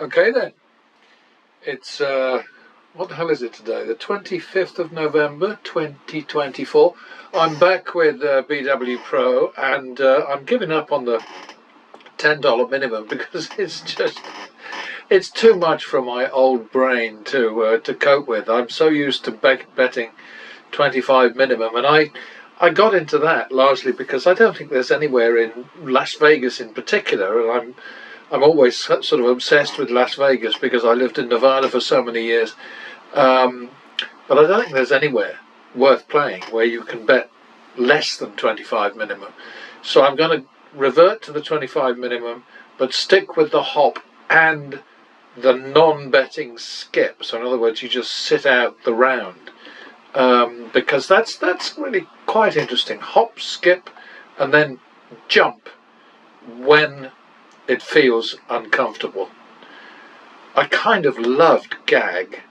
Okay then, it's what the hell is it today? The 25th of November 2024. I'm back with BW Pro, and I'm giving up on the $10 minimum because it's too much for my old brain to cope with. I'm so used to betting 25 minimum, and I got into that largely because I don't think there's anywhere in Las Vegas in particular, and I'm always sort of obsessed with Las Vegas because I lived in Nevada for so many years. But I don't think there's anywhere worth playing where you can bet less than 25 minimum. So I'm going to revert to the 25 minimum, but stick with the hop and the non-betting skip. So in other words, you just sit out the round, because that's really quite interesting. Hop, skip, and then jump when it feels uncomfortable. I kind of loved gag,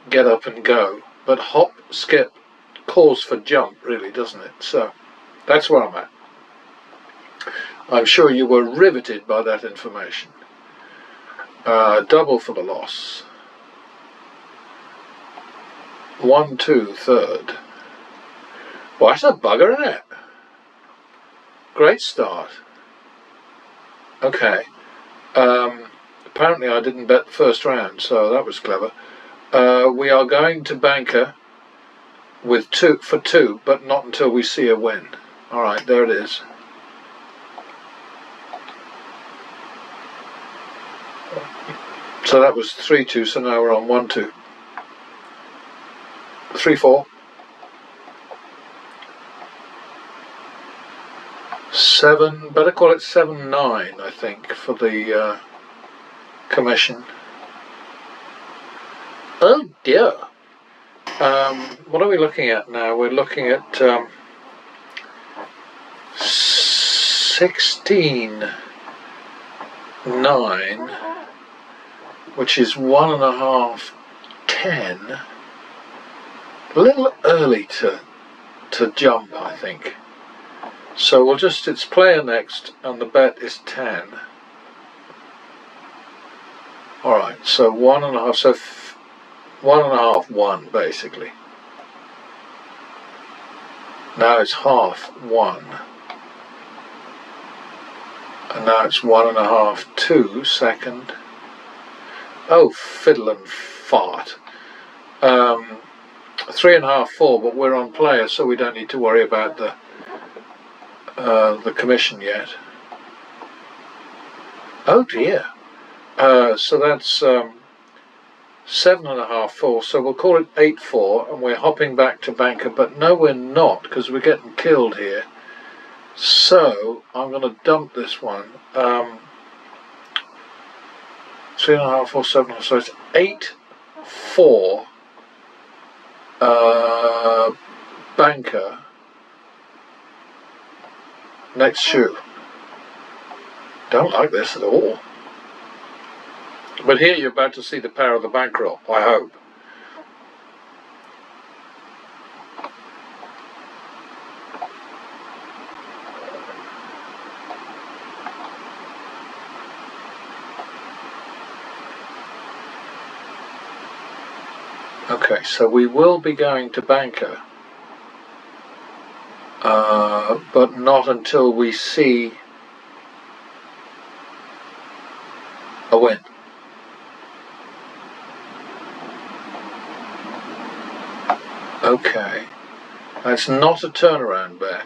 get up and go, but hop, skip calls for jump, really, doesn't it? So that's where I'm at. I'm sure you were riveted by that information. Double for the loss. 1-2 third. Well, that's a bugger, isn't it? Great start. Okay. Apparently I didn't bet the first round, so that was clever. We are going to banker with two, but not until we see a win. All right, there it is. So that was 3-2, so now we're on 1-2. 3-4. 7, better call it 7-9, I think, for the commission. Oh dear. What are we looking at now? We're looking at 16-9, which is 1.5 10. A little early to jump, I think. So we'll just, it's player next, and the bet is 10. Alright, so 1.5, so 1.5, 1 basically. Now it's half 1. And now it's 1.5, 2 second. Oh, fiddle and fart. 3.5, 4, but we're on player, so we don't need to worry about the commission yet. Oh dear. So that's 7.5, 4, so we'll call it 8-4, and we're hopping back to banker, but no, we're not, because we're getting killed here. So I'm going to dump this one. 3.5, 4, 7, so it's 8-4 banker. Next shoe. Don't like this at all. But here you're about to see the power of the bankroll, I hope. Okay, so we will be going to banker, but not until we see a win. Okay, that's not a turnaround bet,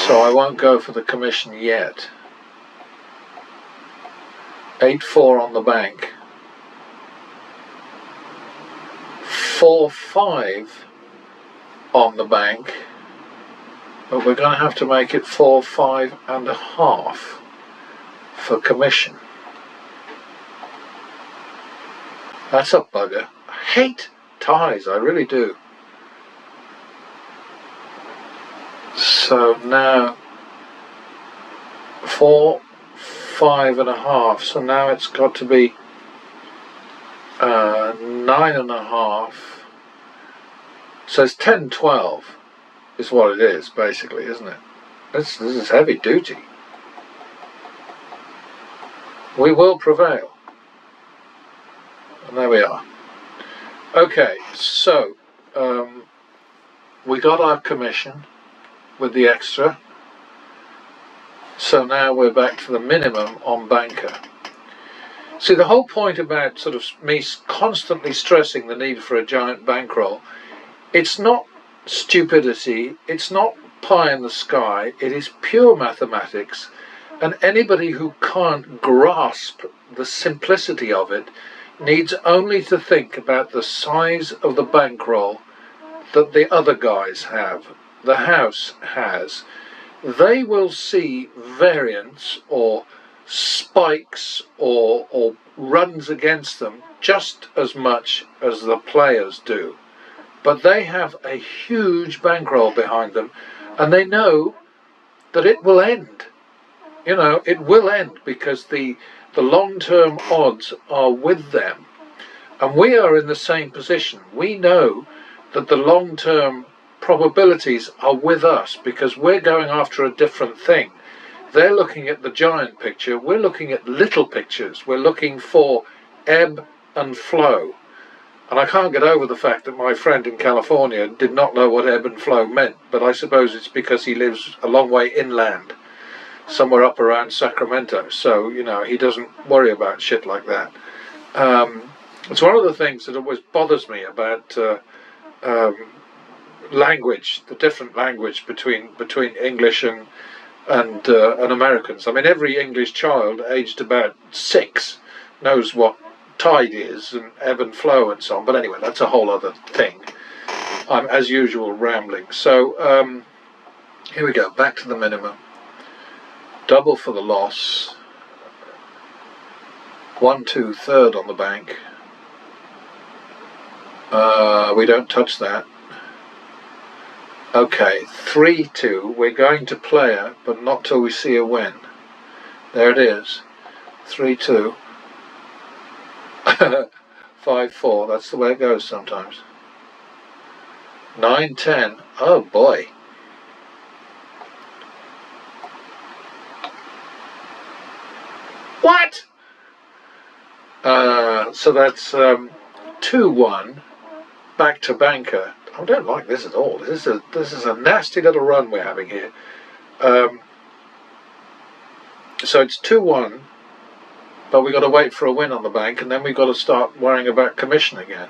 so I won't go for the commission yet. 8-4 on the bank. 4-5 on the bank, but we're going to have to make it 4-5.5 for commission. That's a bugger. I hate ties, I really do. So now 4-5.5, so now it's got to be 9.5. So it's 10-12 is what it is, basically, isn't it? This is heavy duty. We will prevail. And there we are. Okay, so we got our commission with the extra. So now we're back to the minimum on banker. See, the whole point about sort of me constantly stressing the need for a giant bankroll, it's not stupidity, it's not pie in the sky, it is pure mathematics, and anybody who can't grasp the simplicity of it needs only to think about the size of the bankroll that the other guys have, the house has. They will see variance or spikes or runs against them just as much as the players do. But they have a huge bankroll behind them, and they know that it will end. You know, it will end because the long-term odds are with them. And we are in the same position. We know that the long-term probabilities are with us because we're going after a different thing. They're looking at the giant picture, we're looking at little pictures. We're looking for ebb and flow. And I can't get over the fact that my friend in California did not know what ebb and flow meant, but I suppose it's because he lives a long way inland, somewhere up around Sacramento, so, you know, he doesn't worry about shit like that. It's one of the things that always bothers me about language, the different language between English and Americans. I mean, every English child aged about 6 knows what tide is and ebb and flow and so on. But anyway, that's a whole other thing. I'm, as usual, rambling. So here we go, back to the minimum. Double for the loss. 1, 2, third on the bank. We don't touch that. Okay, 3, 2. We're going to player, but not till we see a win. There it is. 3, 2. 5, 4. That's the way it goes sometimes. 9, 10. Oh boy. What? So that's 2, 1. Back to banker. I don't like this at all. This is a nasty little run we're having here. So it's 2, 1, but we've got to wait for a win on the bank, and then we've got to start worrying about commission again.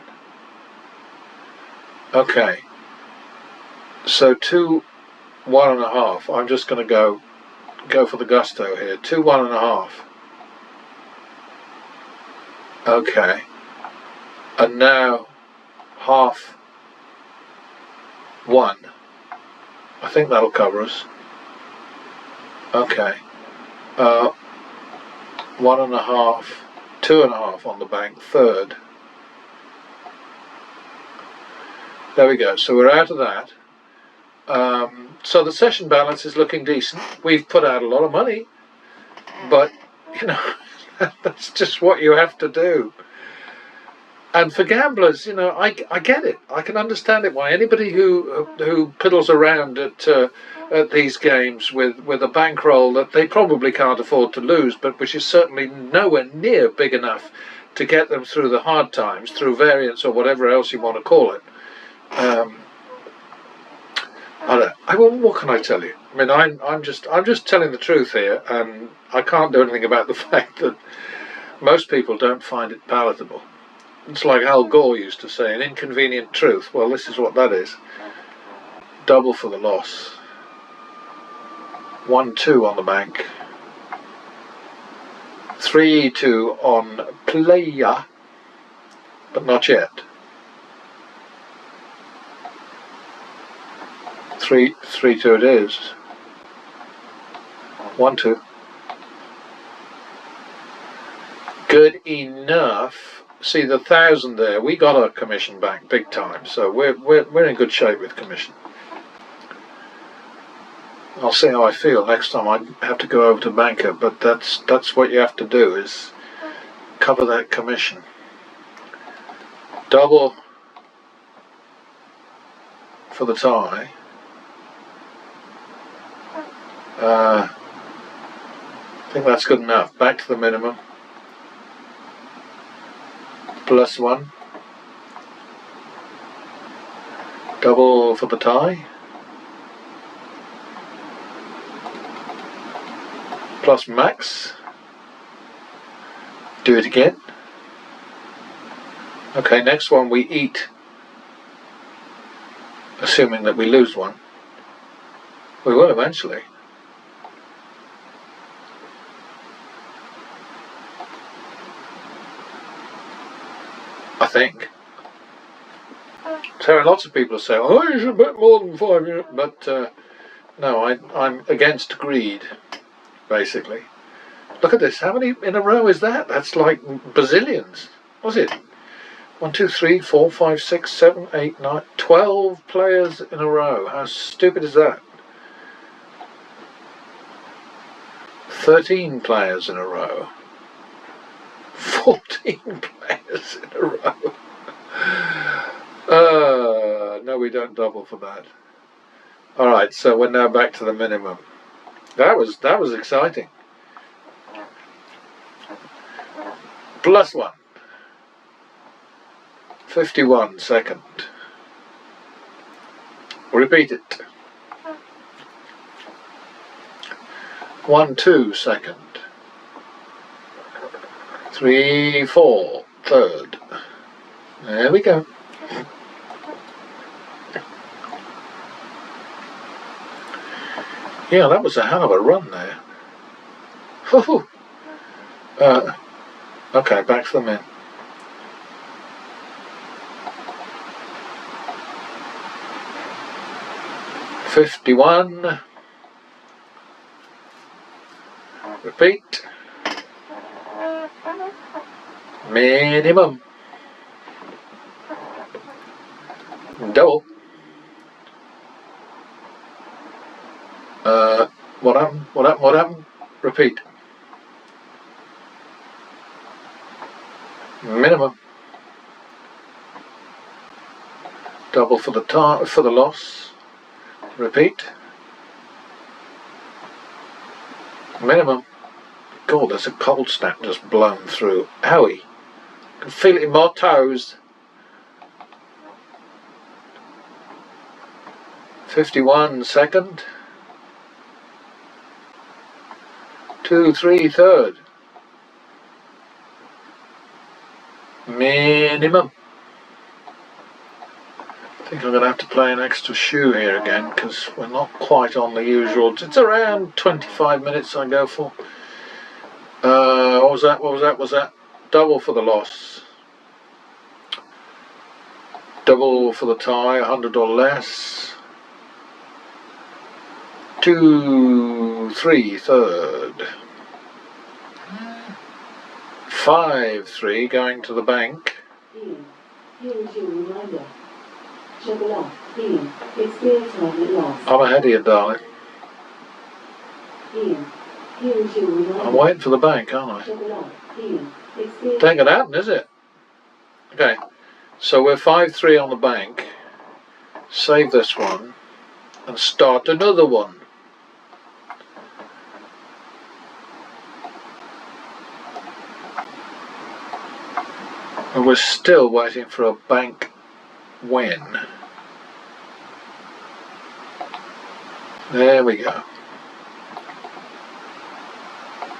Okay. So 2, 1.5. I'm just going to go for the gusto here. 2, 1.5. Okay. And now half 1. I think that'll cover us. Okay. 1.5, 2.5 on the bank, third. There we go. So we're out of that. So the session balance is looking decent. We've put out a lot of money, but you know, that's just what you have to do. And for gamblers, you know, I get it. I can understand it. Why anybody who piddles around at these games with a bankroll that they probably can't afford to lose, but which is certainly nowhere near big enough to get them through the hard times, through variance or whatever else you want to call it. What can I tell you? I mean, I'm just telling the truth here, and I can't do anything about the fact that most people don't find it palatable. It's like Al Gore used to say, an inconvenient truth. Well, this is what that is. Double for the loss. 1, 2 on the bank. 3, 2 on player, but not yet. 3, 2 it is. 1, 2. Good enough. See the 1,000 there. We got our commission back big time, so we're in good shape with commission. I'll see how I feel next time I have to go over to banker, but that's what you have to do, is cover that commission. Double for the tie. I think that's good enough. Back to the minimum. +1, double for the tie, plus max, do it again. Okay, next one we eat, assuming that we lose one. We will eventually. I think. So lots of people say, oh, you should bet more than 5 units, but no, I'm against greed, basically. Look at this, how many in a row is that? That's like bazillions. What's it? 1, 2, 3, 4, 5, 6, 7, 8, 9, 12 players in a row. How stupid is that? 13 players in a row. 14 players in a row. No, we don't double for that. Alright, so we're now back to the minimum. That was exciting. +1. 51 second. Repeat it. 1, 2 second. 3, 4 third. There we go. Yeah, that was a hell of a run there. Okay, back to the men. $51. Repeat. Minimum. Double. What happened? What happened? What happened? Repeat. Minimum. Double for the loss. Repeat. Minimum. God, there's a cold snap just blown through. Owie. I can feel it in my toes. 51 second. 2, 3 third. Minimum. I think I'm going to have to play an extra shoe here again because we're not quite on the usual. It's around 25 minutes I go for. What was that? What was that? What was that? Double for the loss. Double for the tie, 100 or less. 2, 3 third. 5, 3 going to the bank. I'm ahead of you, darling. I'm waiting for the bank, aren't I? It ain't gonna happen, is it? Okay, so we're 5-3 on the bank. Save this one and start another one. And we're still waiting for a bank win. There we go.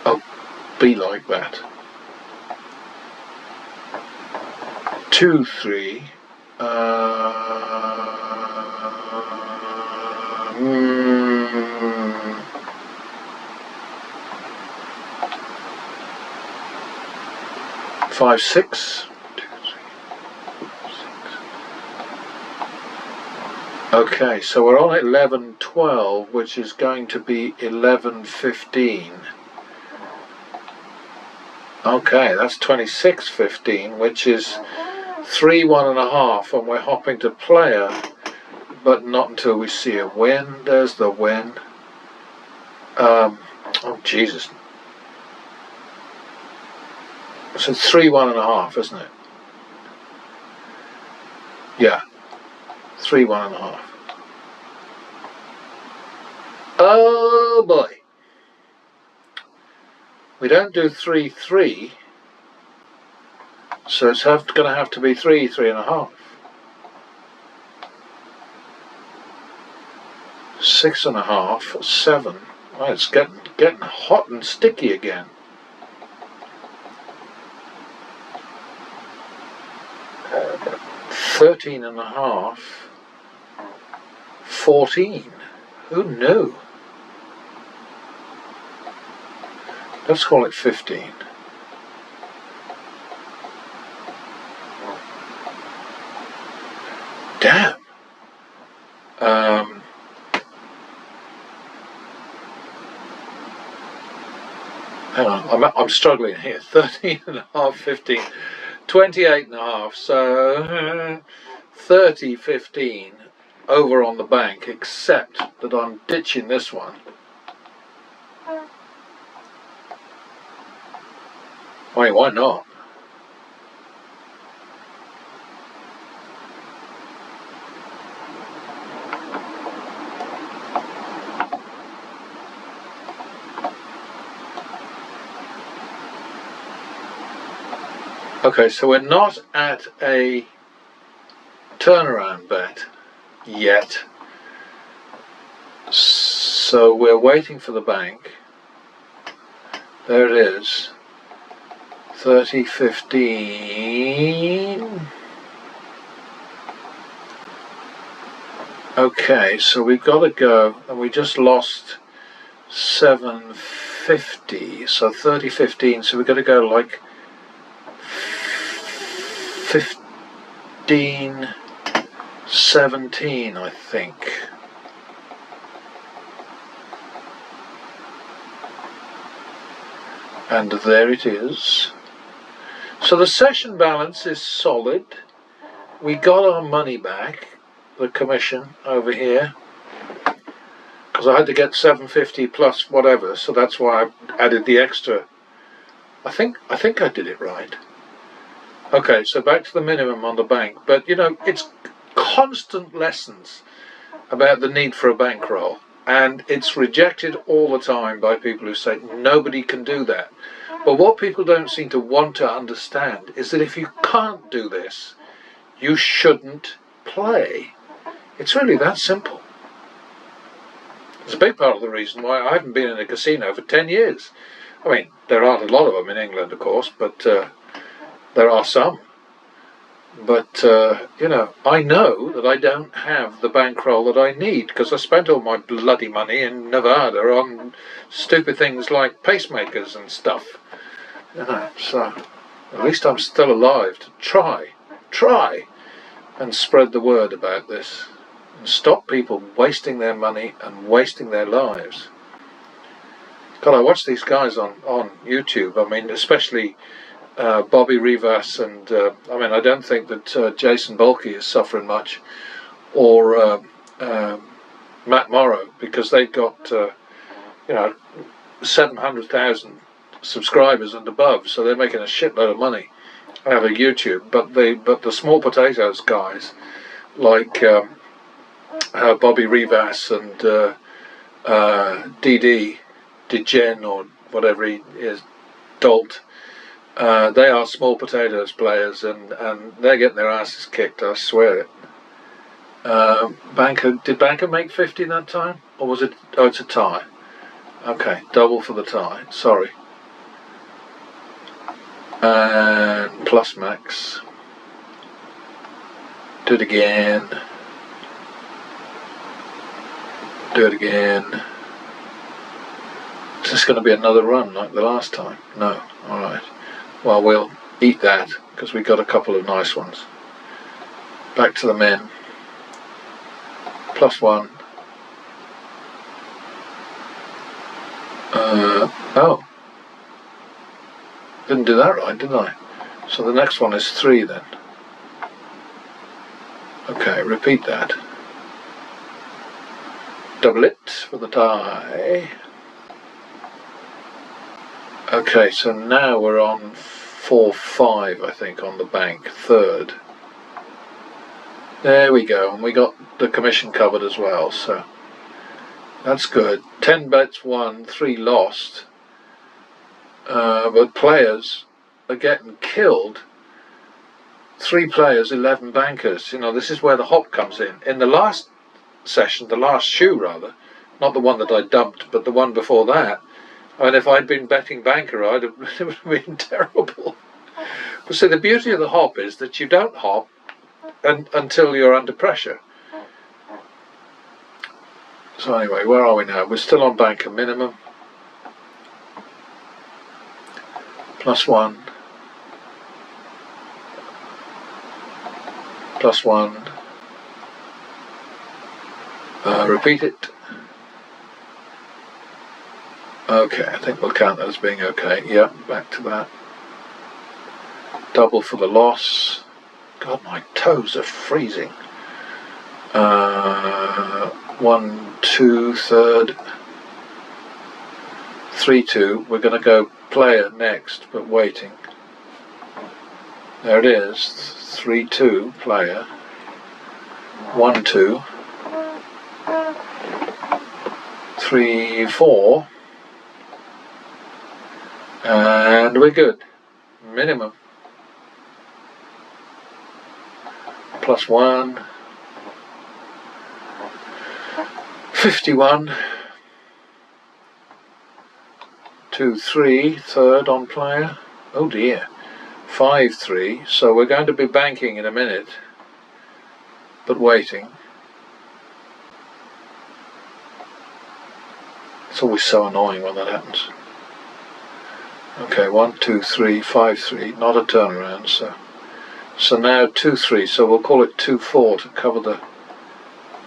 Oh, be like that. 2, 3. 5, 6. 2, 3, 6. Okay, so we're on 11, 12, which is going to be 11, 15. Okay, that's 26, 15, which is 3, 1.5, and we're hopping to player, but not until we see a win. There's the win. Oh, Jesus. So 3, 1.5, isn't it? Yeah. 3, 1.5. Oh boy. We don't do 3, 3. So it's going to have to be 3, 3.5. 6.5, 7. Oh, it's getting hot and sticky again. 13.5. 14. Who knew? Let's call it 15. Damn. Hang on, I'm struggling here. 13.5, 15, 28.5. So 30, 15 over on the bank, except that I'm ditching this one. Wait, why not? Okay, so we're not at a turnaround bet yet. So we're waiting for the bank. There it is. 30, 15. Okay, so we've got to go, and we just lost 750. So 30, 15. So we've got to go like 15, 17, I think. And there it is. So the session balance is solid. We got our money back, the commission over here, because I had to get 750 plus whatever, so that's why I added the extra. I think I did it right. Okay, so back to the minimum on the bank, but you know, it's constant lessons about the need for a bankroll, and it's rejected all the time by people who say nobody can do that. But what people don't seem to want to understand is that if you can't do this, you shouldn't play. It's really that simple. It's a big part of the reason why I haven't been in a casino for 10 years. I mean, there aren't a lot of them in England, of course, but there are some. But, you know, I know that I don't have the bankroll that I need because I spent all my bloody money in Nevada on stupid things like pacemakers and stuff. You know, so at least I'm still alive to try and spread the word about this and stop people wasting their money and wasting their lives. God, I watch these guys on YouTube. I mean, especially Bobby Rivas and I mean, I don't think that Jason Bulkey is suffering much, or Matt Morrow, because they've got you know, 700,000 subscribers and above, so they're making a shitload of money out of YouTube. But the small potatoes guys like Bobby Rivas and DD Degen or whatever he is, Dolt. They are small potatoes players, and they're getting their asses kicked, I swear it. Did Banker make 50 that time? Or was it, oh, it's a tie. Okay, double for the tie, sorry. And plus max. Do it again. Do it again. Is this going to be another run like the last time? No, alright. Well, we'll eat that because we got a couple of nice ones. Back to the men. +1. Oh. Didn't do that right, did I? So the next one is 3 then. Okay, repeat that. Double it for the tie. Okay, so now we're on 4-5, I think, on the bank, third. There we go, and we got the commission covered as well, so that's good. 10 bets won, 3 lost, but players are getting killed 3 players, 11 bankers. You know, this is where the hop comes in. In the last session, the last shoe rather, not the one that I dumped, but the one before that, I mean, if I'd been betting banker, it would have been terrible. But see, the beauty of the hop is that you don't hop until you're under pressure. So anyway, where are we now? We're still on banker minimum. +1. +1. Repeat it. Okay, I think we'll count that as being okay. Yeah, back to that. Double for the loss. God, my toes are freezing. 1, 2, third. 3, 2. We're going to go player next, but waiting. There it is. 3, 2, player. 1, 2. 3, 4. And we're good. Minimum. +1. 51. 2, 3, third on player. Oh dear. 5, 3. So we're going to be banking in a minute, but waiting. It's always so annoying when that happens. Okay, 1, 2, 3, 5, 3. Not a turnaround. So now 2, 3. So we'll call it 2, 4 to cover the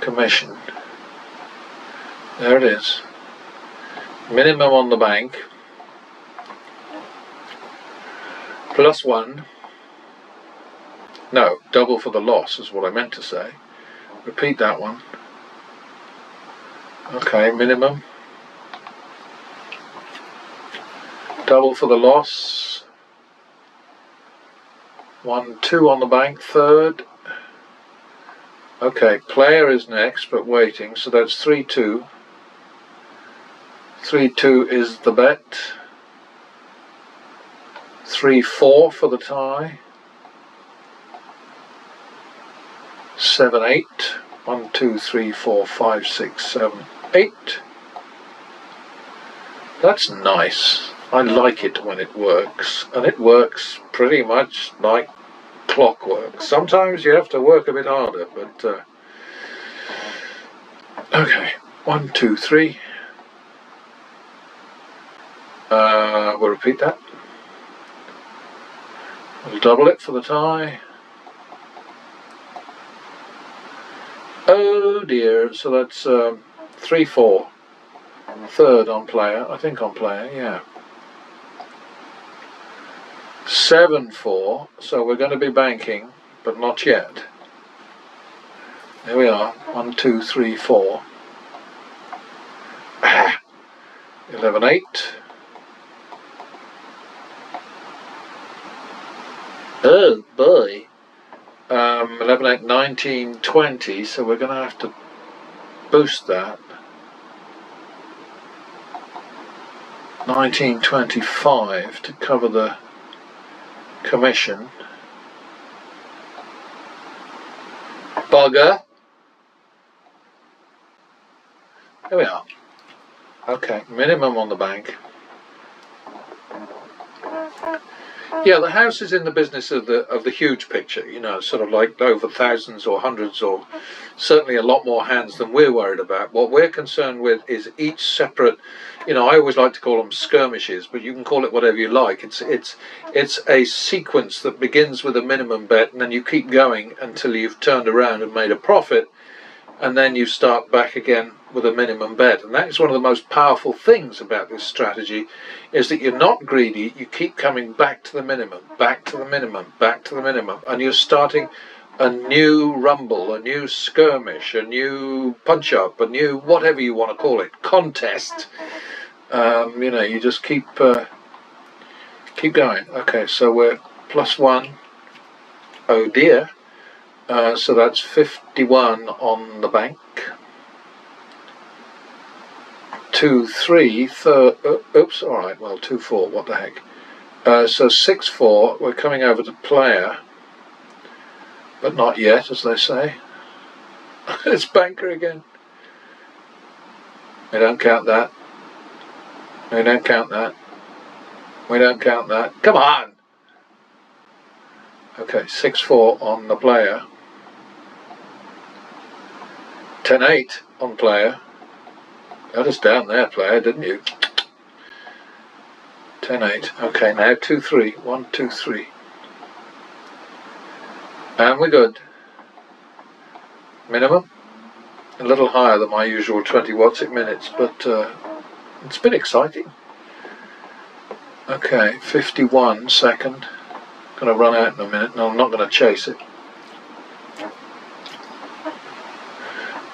commission. There it is. Minimum on the bank. +1. No, double for the loss is what I meant to say. Repeat that one. Okay, minimum. Double for the loss. 1, 2 on the bank, third. Okay, player is next, but waiting, so that's 3, 2. 3, 2 is the bet. 3, 4 for the tie. 7, 8. 1, 2, 3, 4, 5, 6, 7, 8. That's nice. I like it when it works, and it works pretty much like clockwork. Sometimes you have to work a bit harder, but okay. 1, 2, 3. We'll repeat that. We'll double it for the tie. Oh dear, so that's 3, 4. Third on player, I think on player, yeah. 7, 4, so we're going to be banking, but not yet. There we are, 1, 2, 3, 4. 11, 8. Oh boy. 11, 8, 19, 20, so we're going to have to boost that. 1925 to cover the commission. Bugger. There we are. Okay, minimum on the bank. Yeah, the house is in the business of the huge picture, you know, sort of like over thousands or hundreds or certainly a lot more hands than we're worried about. What we're concerned with is each separate, you know, I always like to call them skirmishes, but you can call it whatever you like. It's a sequence that begins with a minimum bet, and then you keep going until you've turned around and made a profit, and then you start back again with a minimum bet. And that is one of the most powerful things about this strategy, is that you're not greedy, you keep coming back to the minimum, back to the minimum, back to the minimum, and you're starting a new rumble, a new skirmish, a new punch-up, a new whatever you want to call it, contest. You know, you just keep going. Okay, so we're +1. Oh dear. So that's 51 on the bank. 2, 3, third. Oops, all right. Well, 2, 4. What the heck? So 6, 4. We're coming over to player. but not yet, as they say. It's banker again. We don't count that. We don't count that. We don't count that. Come on! Okay, 6-4 on the player. 10-8 on player. Got us down there, player, didn't you? 10-8. Okay, now 2-3. 1, 2, 3. And we're good. Minimum. A little higher than my usual 20 Watts minutes, but it's been exciting. Okay, 51 second. Going to run out in a minute, and I'm not going to chase it.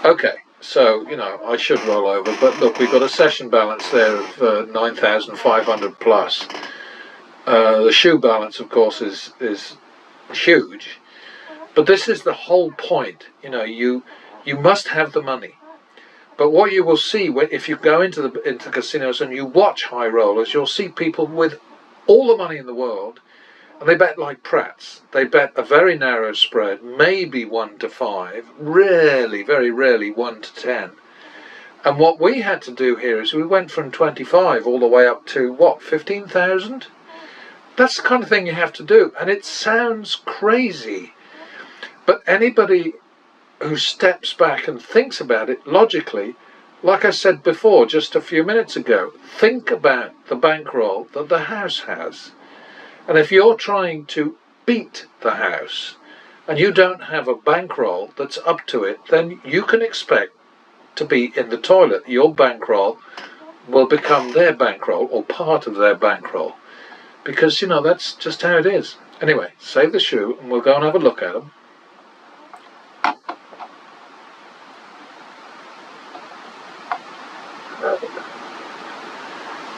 Okay, so, you know, I should roll over, but look, we've got a session balance there of 9,500 plus. The shoe balance, of course, is huge, but this is the whole point. You know, you must have the money. But what you will see if you go into casinos and you watch high rollers, you'll see people with all the money in the world, and they bet like prats. They bet a very narrow spread, maybe 1 to 5, rarely, very rarely 1 to 10. And what we had to do here is we went from 25 all the way up to, what, 15,000? That's the kind of thing you have to do, and it sounds crazy. But anybody who steps back and thinks about it logically, like I said before just a few minutes ago, think about the bankroll that the house has. And if you're trying to beat the house and you don't have a bankroll that's up to it, then you can expect to be in the toilet. Your bankroll will become their bankroll or part of their bankroll, because, you know, that's just how it is. Anyway, save the shoe and we'll go and have a look at them.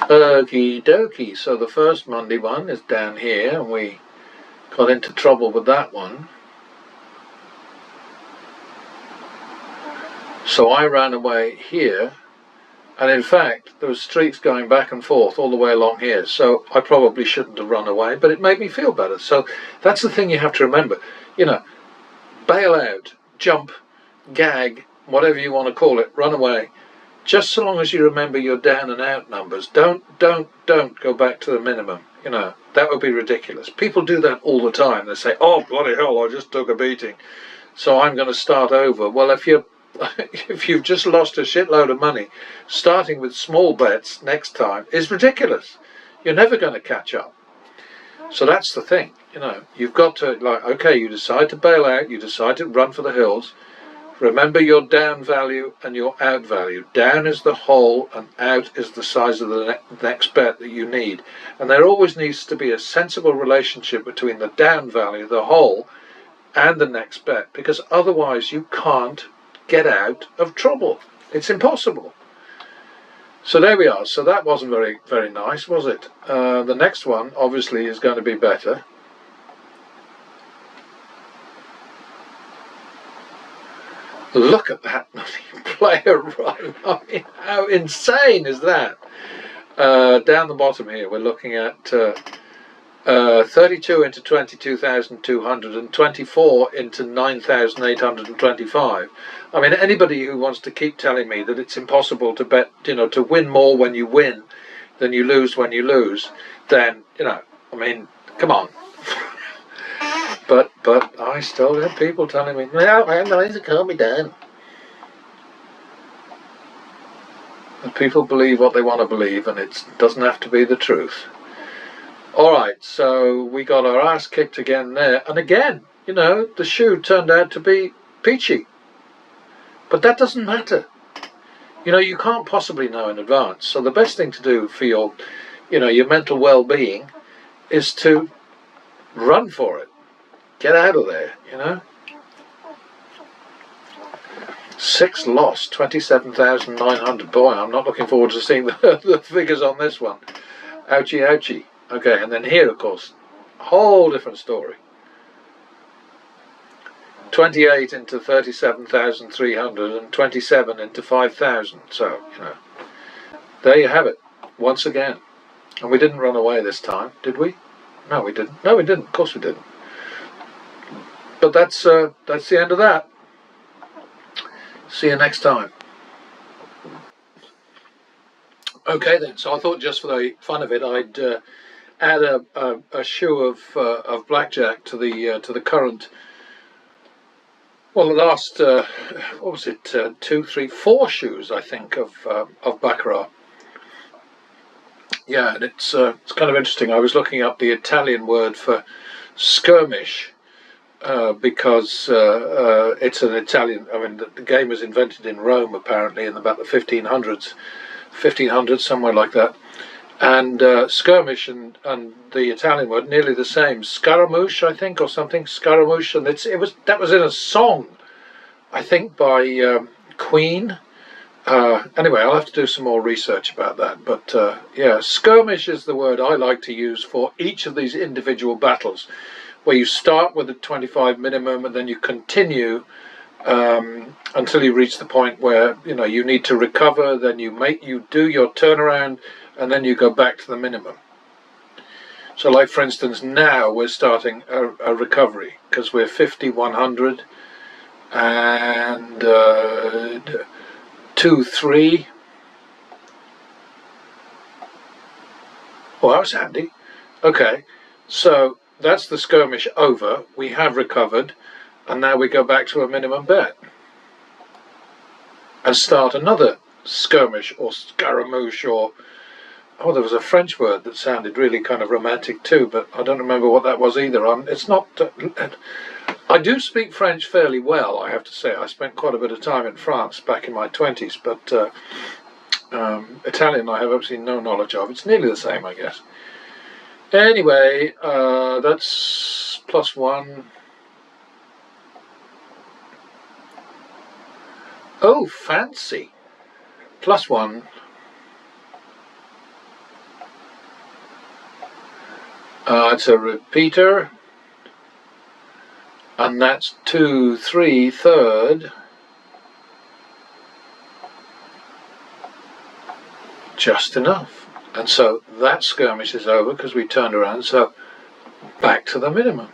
Okie dokie, so the first Monday one is down here, and we got into trouble with that one. So I ran away here, and in fact there were streets going back and forth all the way along here, so I probably shouldn't have run away, but it made me feel better. So that's the thing you have to remember, you know, bail out, jump, gag, whatever you want to call it, run away. Just so long as you remember your down and out numbers. Don't go back to the minimum. You know, that would be ridiculous. People do that all the time. They say, oh, bloody hell, I just took a beating, so I'm going to start over. Well, if you've just lost a shitload of money, starting with small bets next time is ridiculous. You're never going to catch up. So that's the thing. You know, you've got to, like, okay, you decide to bail out, you decide to run for the hills. Remember your down value and your out value. Down is the hole and out is the size of the next bet that you need. And there always needs to be a sensible relationship between the down value, the hole, and the next bet, because otherwise you can't get out of trouble. It's impossible. So there we are. So that wasn't very, very nice, was it? The next one obviously is going to be better. Look at that player run. I mean, how insane is that? Down the bottom here, we're looking at 32 into 22,200 and 24 into 9,825. I mean, anybody who wants to keep telling me that it's impossible to bet, you know, to win more when you win than you lose when you lose, then, you know, I mean, come on. But I still have people telling me, no, it can't be done. And people believe what they want to believe, and it doesn't have to be the truth. Alright, so we got our ass kicked again there, and again, you know, the shoe turned out to be peachy. But that doesn't matter. You know, you can't possibly know in advance, so the best thing to do for your, you know, your mental well-being is to run for it. Get out of there, you know. 6 lost, 27,900. Boy, I'm not looking forward to seeing the figures on this one. Ouchie, ouchie. Okay, and then here, of course, whole different story. 28 into 37,300 and 27 into 5,000. So, you know, there you have it, once again. And we didn't run away this time, did we? No, we didn't. No, we didn't. Of course we didn't. But that's the end of that. See you next time. Okay then, so I thought just for the fun of it, I'd add a shoe of blackjack to the current. Well, the last what was it? 2, 3, 4 shoes I think of baccarat. Yeah, and it's kind of interesting. I was looking up the Italian word for skirmish because it's an Italian. I mean, the game was invented in Rome apparently in about the 1500s, somewhere like that. And skirmish and the Italian word nearly the same. Scaramouche, I think, or something. Scaramouche, and that was in a song, I think, by Queen. Anyway, I'll have to do some more research about that. But yeah, skirmish is the word I like to use for each of these individual battles, where you start with a 25 minimum and then you continue until you reach the point where you need to recover. Then you do your turnaround, and then you go back to the minimum. So, like for instance, now we're starting a recovery because we're 50, 100, and 2, 3. Well, that was handy. Okay, so that's the skirmish over. We have recovered, and now we go back to a minimum bet and start another skirmish or scaramouche, or there was a French word that sounded really kind of romantic too, but I don't remember what that was either. It's not. I do speak French fairly well, I have to say. I spent quite a bit of time in France back in my 20s, but Italian I have absolutely no knowledge of. It's nearly the same, I guess. Anyway, that's +1. Oh, fancy. +1. It's a repeater. And that's 2, 3, third. Just enough. And so that skirmish is over because we turned around. So back to the minimum.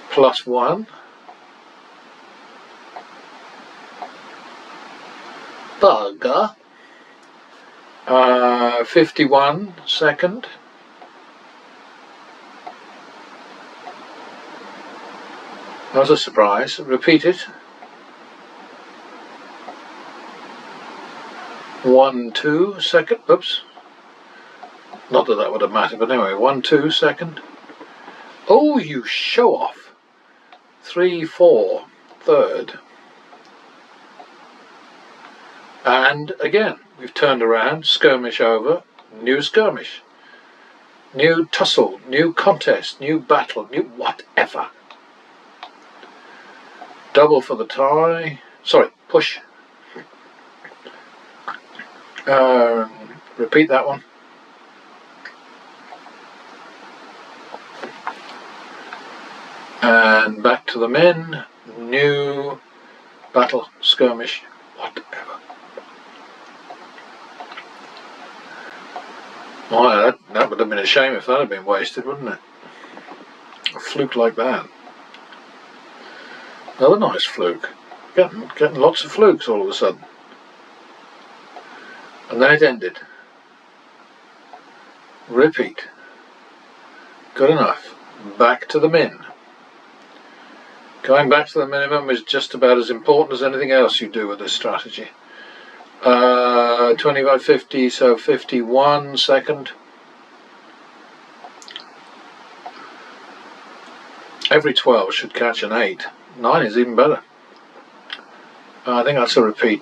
+1. Bugger. 51 second. That was a surprise. Repeat it. 1, 2 second. Oops. Not that that would have mattered, but anyway, 1, 2 second. Oh, you show off. 3, 4 third. And again, we've turned around, skirmish over, new skirmish. New tussle, new contest, new battle, new whatever. Double for the tie. Sorry, push. Repeat that one. And back to the men. New battle, skirmish, whatever. Well, that would have been a shame if that had been wasted, wouldn't it? A fluke like that. Another nice fluke. Getting lots of flukes all of a sudden. And then it ended. Repeat. Good enough. Back to the min. Going back to the minimum is just about as important as anything else you do with this strategy. 25, 50, so 51 second. Every 12 should catch an 8. 9 is even better. I think that's a repeat.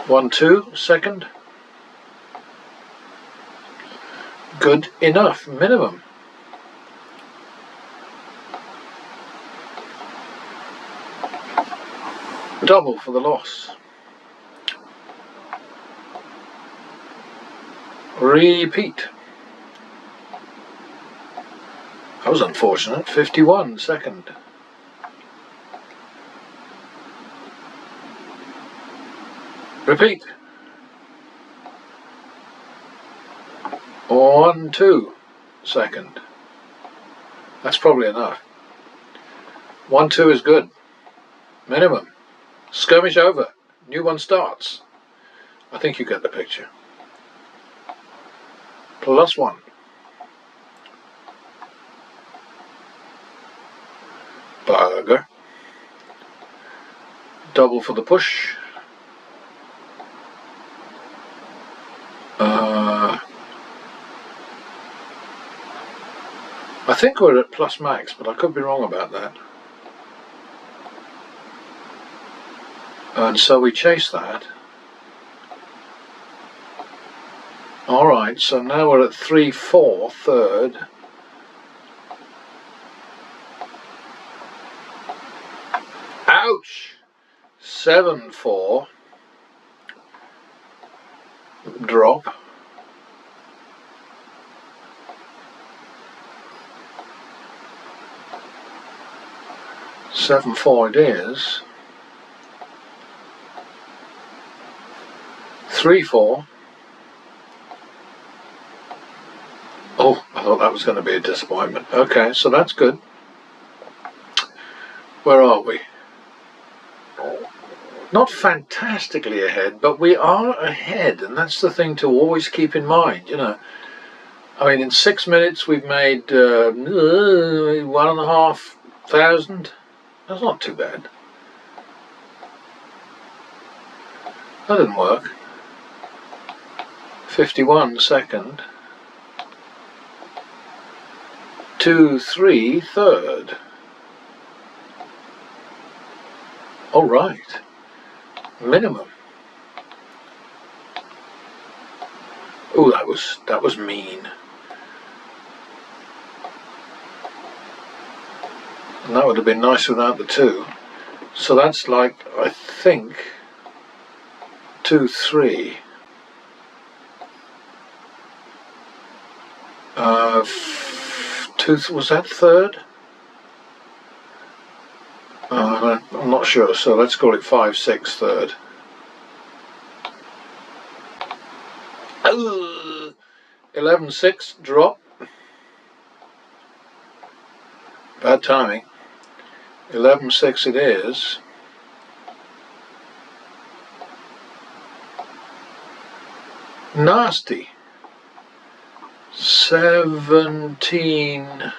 1, 2 second. Good enough, minimum. Double for the loss. Repeat. That was unfortunate. 51 second. Repeat. 1, 2 second. That's probably enough. 1, 2 is good. Minimum. Skirmish over. New one starts. I think you get the picture. +1. Burger. Double for the push. I think we're at plus max, but I could be wrong about that. And so we chase that. Alright, so now we're at 3, 4, third. Ouch! 7, 4. Drop. Seven, 4 it is. 3, 4. Oh, I thought that was going to be a disappointment. Okay, so that's good. Where are we? Not fantastically ahead, but we are ahead, and that's the thing to always keep in mind, you know. I mean, in 6 minutes we've made 1,500. That's not too bad. That didn't work. 51 second. 2, 3 third. All right. Minimum. Oh, that was mean. And that would have been nice without the 2. So that's like, I think, 2, 3. Was that third? I'm not sure, so let's call it 5, 6 third. 11, 6 drop. Bad timing. 11, 6 it is. Nasty. 17,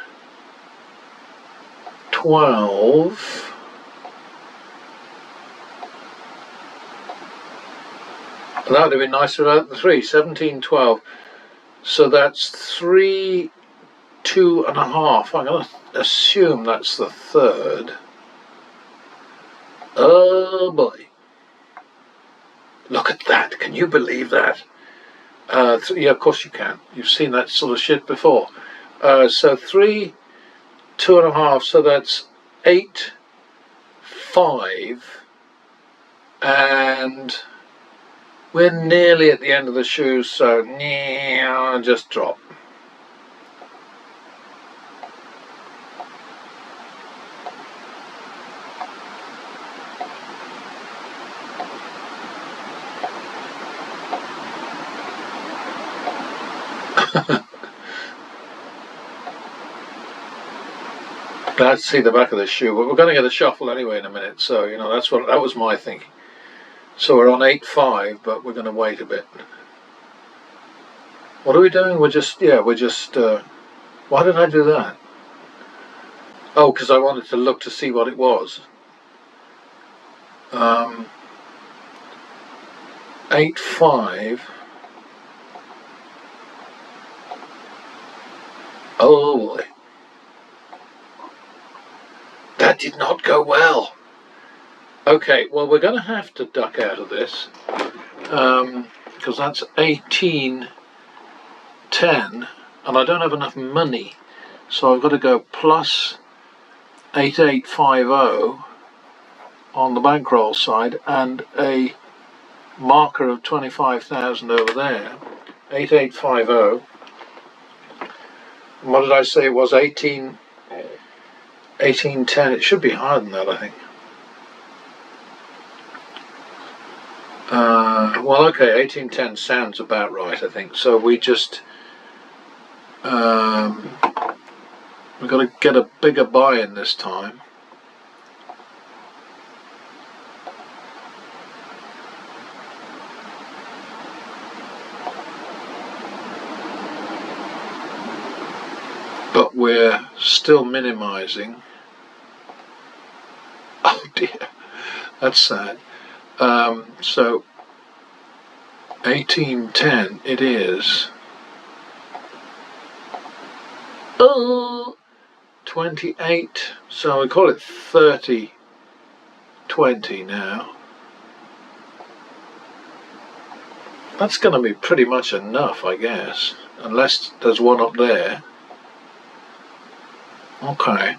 12. That would have been nicer without the 3. 17, 12. So that's 3, 2.5. I'm going to assume that's the third. Oh boy. Look at that. Can you believe that? Yeah, of course you can. You've seen that sort of shit before. So 3, 2.5. So that's 8, 5. And we're nearly at the end of the shoes, so just drop. Glad to see the back of the shoe, but we're going to get a shuffle anyway in a minute, so you know that was my thinking. So we're on 8, 5, but we're going to wait a bit. What are we doing? We're just why did I do that? Oh, because I wanted to look to see what it was. 8, 5. Oh boy. That did not go well. Okay, well we're going to have to duck out of this because that's 18, 10, and I don't have enough money, so I've got to go plus 8850 on the bankroll side and a marker of 25,000 over there. 8850. What did I say it was? 18, 1810. It should be higher than that, I think. Well, okay, 1810 sounds about right, I think. So we just We've got to get a bigger buy-in this time. But we're still minimizing. Oh dear, that's sad. So 1810 it is. Oh, 28. So we call it 30-20 now. That's going to be pretty much enough, I guess, unless there's one up there. Okay.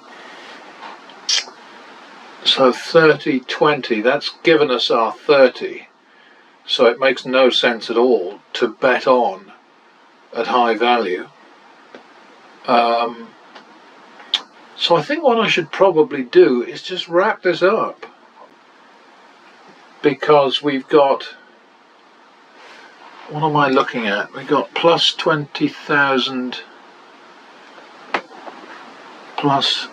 So 30-20, that's given us our 30. So it makes no sense at all to bet on at high value. So I think what I should probably do is just wrap this up, because we've got, what am I looking at? We've got plus 20,000 plus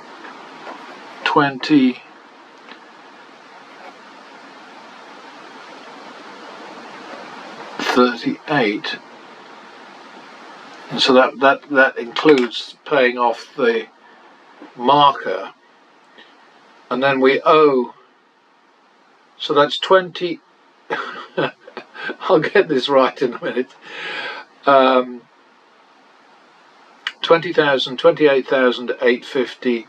20. $38, and so that includes paying off the marker, and then we owe, so that's 20. I'll get this right in a minute. 20,000, 28,850,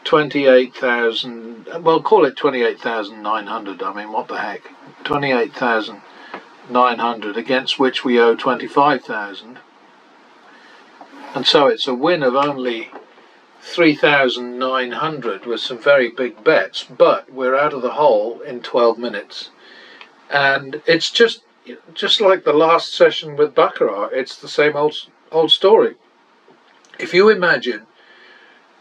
28,000. Well, call it 28,900. I mean, what the heck? 28,900 against which we owe 25,000, and so it's a win of only 3,900 with some very big bets, but we're out of the hole in 12 minutes, and it's just like the last session with baccarat. It's the same old story. If you imagine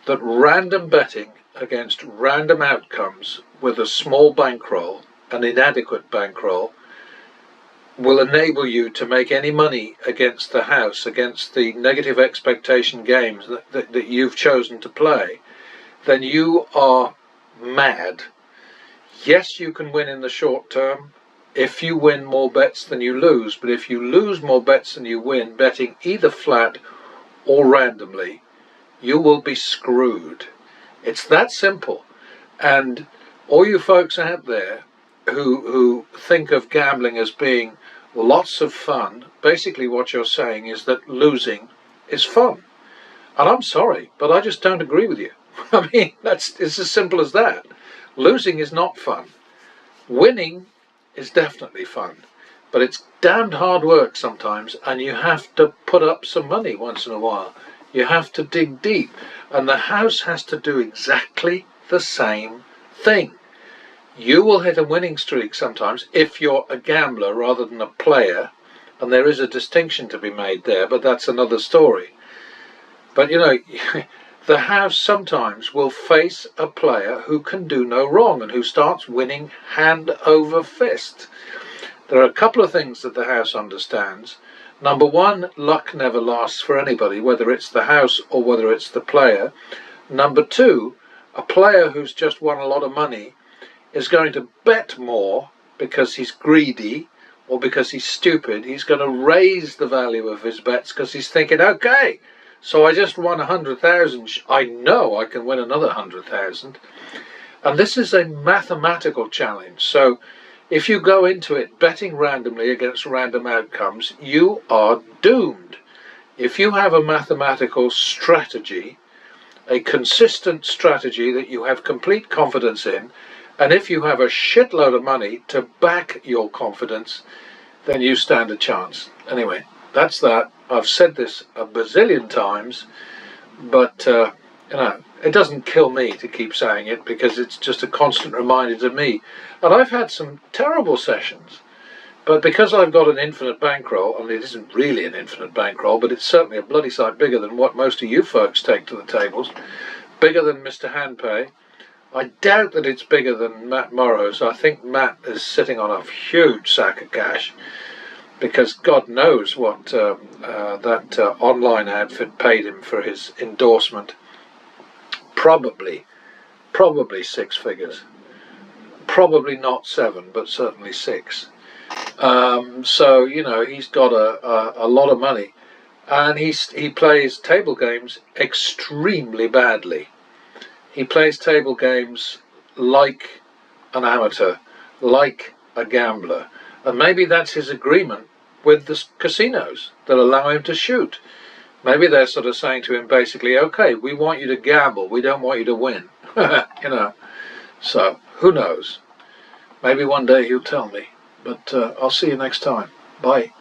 that random betting against random outcomes with a small bankroll, an inadequate bankroll, will enable you to make any money against the house, against the negative expectation games that you've chosen to play, then you are mad. Yes, you can win in the short term if you win more bets than you lose, but if you lose more bets than you win, betting either flat or randomly, you will be screwed. It's that simple. And all you folks out there who think of gambling as being lots of fun, basically what you're saying is that losing is fun. And I'm sorry, but I just don't agree with you. I mean, it's as simple as that. Losing is not fun. Winning is definitely fun, but it's damned hard work sometimes, and you have to put up some money once in a while. You have to dig deep, and the house has to do exactly the same thing. You will hit a winning streak sometimes if you're a gambler rather than a player, and there is a distinction to be made there, but that's another story. But you know, the house sometimes will face a player who can do no wrong and who starts winning hand over fist. There are a couple of things that the house understands. Number one, luck never lasts for anybody, whether it's the house or whether it's the player. Number two, a player who's just won a lot of money is going to bet more because he's greedy or because he's stupid. He's going to raise the value of his bets because he's thinking, okay, so I just won 100,000. I know I can win another 100,000. And this is a mathematical challenge. So if you go into it betting randomly against random outcomes, you are doomed. If you have a mathematical strategy, a consistent strategy that you have complete confidence in, and if you have a shitload of money to back your confidence, then you stand a chance. Anyway, that's that. I've said this a bazillion times, but you know, it doesn't kill me to keep saying it because it's just a constant reminder to me. And I've had some terrible sessions, but because I've got an infinite bankroll, and it isn't really an infinite bankroll, but it's certainly a bloody sight bigger than what most of you folks take to the tables, bigger than Mr. Handpay. I doubt that it's bigger than Matt Morrow's. I think Matt is sitting on a huge sack of cash. because God knows what that online outfit paid him for his endorsement. Probably 6 figures. Probably not 7, but certainly 6. So you know, he's got a lot of money, and he plays table games extremely badly. He plays table games like an amateur, like a gambler, and maybe that's his agreement with the casinos that allow him to shoot. Maybe they're sort of saying to him basically, okay, we want you to gamble, we don't want you to win. You know, so who knows? Maybe one day he'll tell me, but I'll see you next time. Bye.